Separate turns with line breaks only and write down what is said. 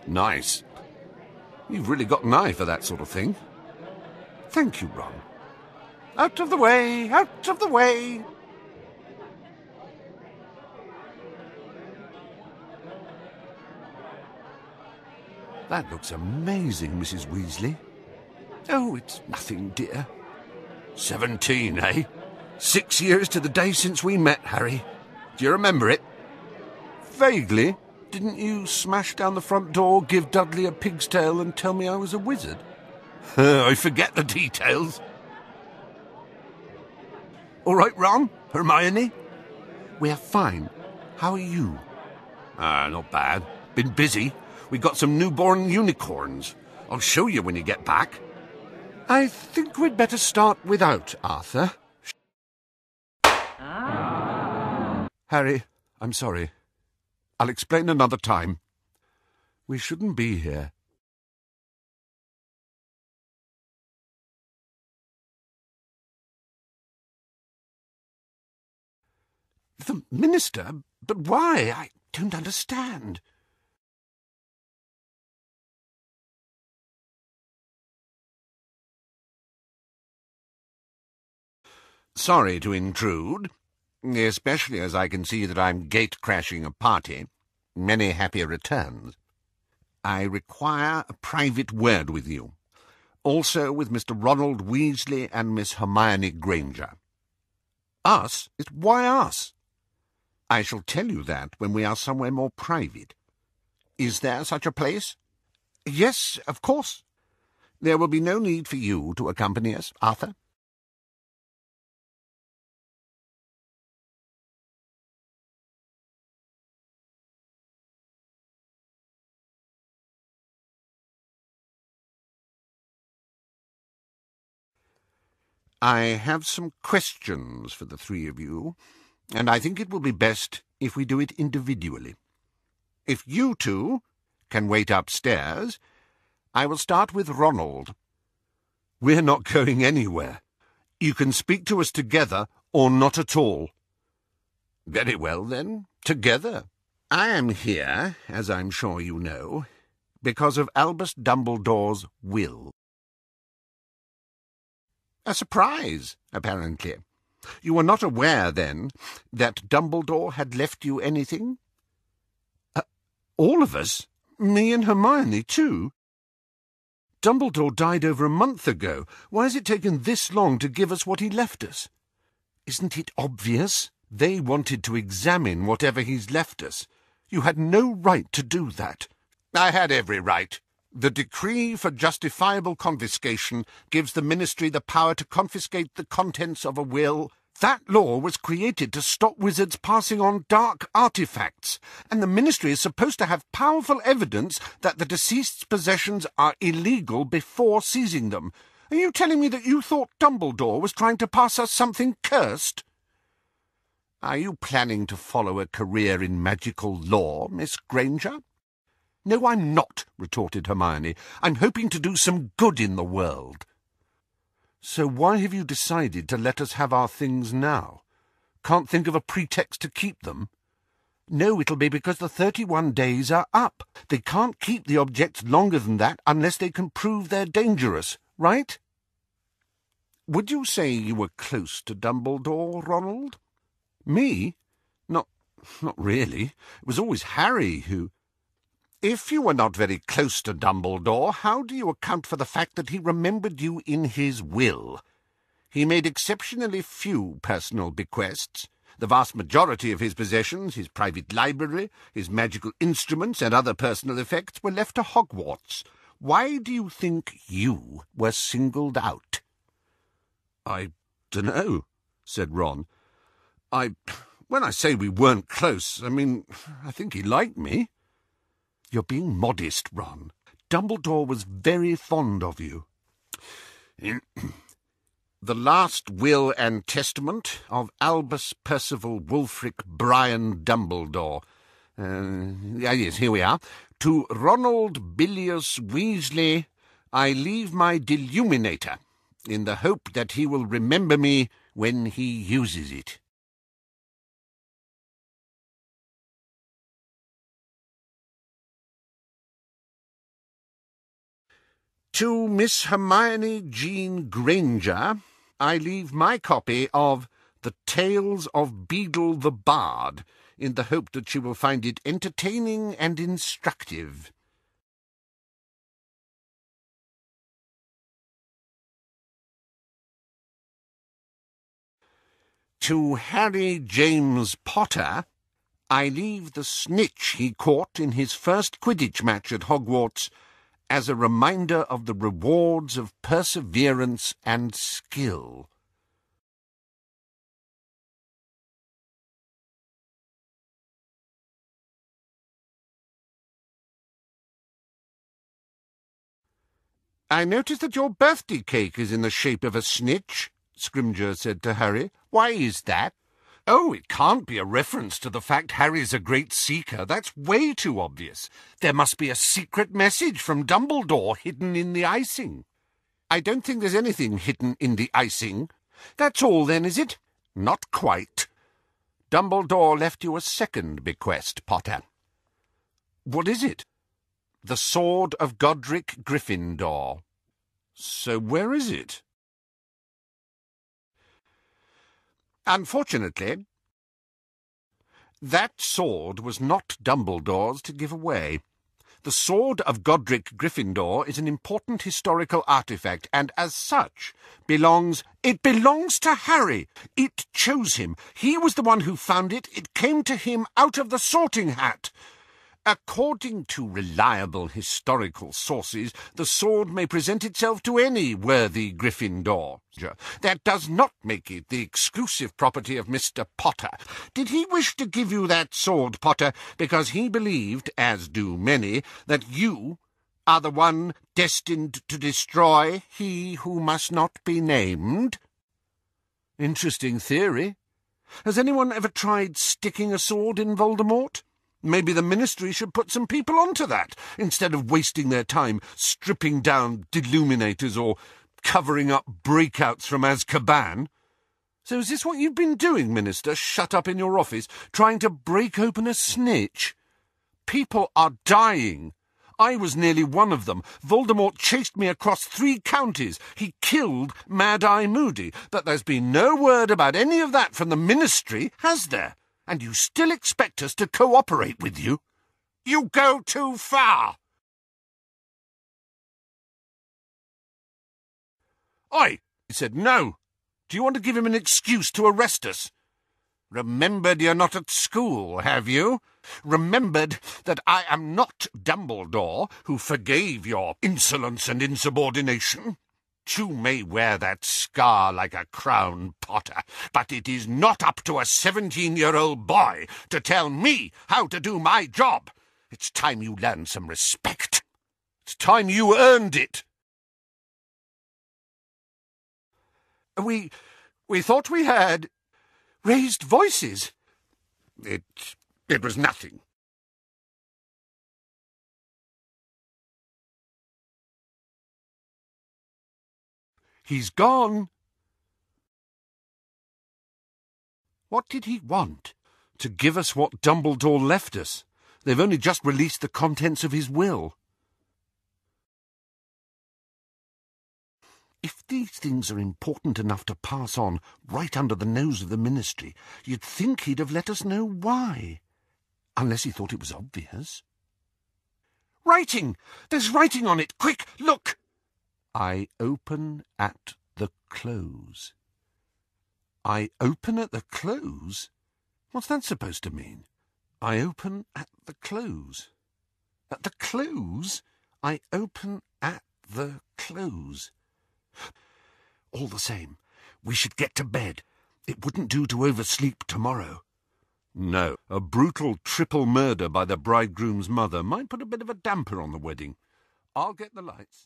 Nice. You've really got an eye for that sort of thing. Thank you, Ron. Out of the way! Out of the way! That looks amazing, Mrs. Weasley. Oh, it's nothing, dear. 17, eh? 6 years to the day since we met, Harry. Do you remember it? Vaguely. Didn't you smash down the front door, give Dudley a pig's tail, and tell me I was a wizard? I forget the details. All right, Ron? Hermione? We're fine. How are you? Not bad. Been busy. We got some newborn unicorns. I'll show you when you get back. I think we'd better start without Arthur. Harry, I'm sorry. I'll explain another time. We shouldn't be here. The minister? But why? I don't understand. Sorry to intrude, especially as I can see that I'm gate-crashing a party. Many happy returns. I require a private word with you. Also with Mr. Ronald Weasley and Miss Hermione Granger. Us? Why us? I shall tell you that when we are somewhere more private. Is there such a place? Yes, of course. There will be no need for you to accompany us, Arthur. I have some questions for the three of you, and I think it will be best if we do it individually. If you two can wait upstairs, I will start with Ronald. We're not going anywhere. You can speak to us together or not at all. Very well, then, together. I am here, as I'm sure you know, because of Albus Dumbledore's will. A surprise, apparently. You were not aware, then, that Dumbledore had left you anything? All of us? Me and Hermione, too? Dumbledore died over a month ago. Why has it taken this long to give us what he left us? Isn't it obvious? They wanted to examine whatever he's left us. You had no right to do that. I had every right. The decree for justifiable confiscation gives the Ministry the power to confiscate the contents of a will. That law was created to stop wizards passing on dark artifacts, and the Ministry is supposed to have powerful evidence that the deceased's possessions are illegal before seizing them. Are you telling me that you thought Dumbledore was trying to pass us something cursed? Are you planning to follow a career in magical law, Miss Granger? No, I'm not, retorted Hermione. I'm hoping to do some good in the world. So why have you decided to let us have our things now? Can't think of a pretext to keep them? No, it'll be because the 31 days are up. They can't keep the objects longer than that unless they can prove they're dangerous, right? Would you say you were close to Dumbledore, Ronald? Me? Not really. It was always Harry who... If you were not very close to Dumbledore, how do you account for the fact that he remembered you in his will? He made exceptionally few personal bequests. The vast majority of his possessions, his private library, his magical instruments, and other personal effects were left to Hogwarts. Why do you think you were singled out? I dunno, said Ron. When I say we weren't close, I mean, I think he liked me. You're being modest, Ron. Dumbledore was very fond of you. The last will and testament of Albus Percival Wulfric Brian Dumbledore. Yes, here we are. To Ronald Bilious Weasley, I leave my Deluminator, in the hope that he will remember me when he uses it. To Miss Hermione Jean Granger, I leave my copy of The Tales of Beadle the Bard, in the hope that she will find it entertaining and instructive. To Harry James Potter, I leave the snitch he caught in his first Quidditch match at Hogwarts as a reminder of the rewards of perseverance and skill. I notice that your birthday cake is in the shape of a snitch, Scrimgeour said to Harry. Why is that? Oh, it can't be a reference to the fact Harry's a great seeker. That's way too obvious. There must be a secret message from Dumbledore hidden in the icing. I don't think there's anything hidden in the icing. That's all, then, is it? Not quite. Dumbledore left you a second bequest, Potter. What is it? The sword of Godric Gryffindor. So where is it? Unfortunately, that sword was not Dumbledore's to give away. The sword of Godric Gryffindor is an important historical artifact, and as such belongs to Harry. It chose him. He was the one who found it. It came to him out of the sorting hat. According to reliable historical sources, the sword may present itself to any worthy Gryffindor. That does not make it the exclusive property of Mr. Potter. Did he wish to give you that sword, Potter, because he believed, as do many, that you are the one destined to destroy he who must not be named? Interesting theory. Has anyone ever tried sticking a sword in Voldemort? Maybe the Ministry should put some people onto that, instead of wasting their time stripping down deluminators or covering up breakouts from Azkaban. So is this what you've been doing, Minister, shut up in your office, trying to break open a snitch? People are dying. I was nearly one of them. Voldemort chased me across 3 counties. He killed Mad-Eye Moody. But there's been no word about any of that from the Ministry, has there? And you still expect us to cooperate with you? You go too far! Oi! He said no. Do you want to give him an excuse to arrest us? Remembered you're not at school, have you? Remembered that I am not Dumbledore, who forgave your insolence and insubordination? You may wear that scar like a crown, Potter, but it is not up to a 17-year-old boy to tell me how to do my job. It's time you learned some respect. It's time you earned it. We thought we had raised voices. It was nothing. He's gone. What did he want? To give us what Dumbledore left us. They've only just released the contents of his will. If these things are important enough to pass on right under the nose of the Ministry, you'd think he'd have let us know why. Unless he thought it was obvious. Writing! There's writing on it! Quick, look! I open at the close. I open at the close? What's that supposed to mean? I open at the close. At the close? I open at the close. All the same, we should get to bed. It wouldn't do to oversleep tomorrow. No, a brutal triple murder by the bridegroom's mother might put a bit of a damper on the wedding. I'll get the lights.